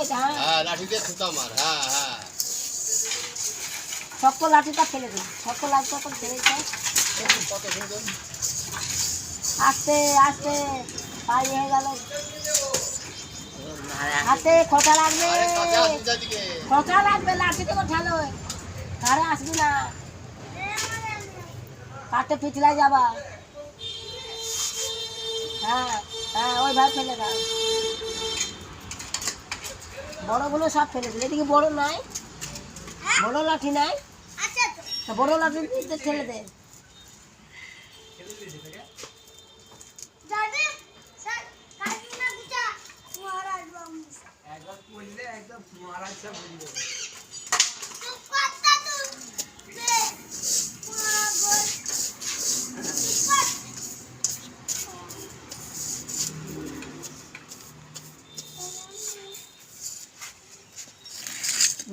এটা। হ্যাঁ লাঠি দিয়ে ছুতা মার। হ্যাঁ হ্যাঁ শক্ত লাঠিটা ফেলে দিই, শক্ত লাঠিটা তো ফেলে দিই। কত সুন্দর। আস্তে আস্তে পাই হয়ে গেল। হাতে খোঁচা লাগবে, আরে কাছে আসুন দিকে। খোঁচা লাগবে, লাঠি থেকে ঠেলো। ধারে আসবি না, কাটে পিছলাই যাবা। হ্যাঁ হ্যাঁ ওইভাবে ফেলে দাও। বড়গুলো সব ফেলে দিল। এদিকে বড় নাই, বড় লাঠি নাই, বড় লাঠি দিয়ে ঠেলে দে।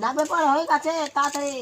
না ব্যাপার হয়ে গেছে, তাড়াতাড়ি।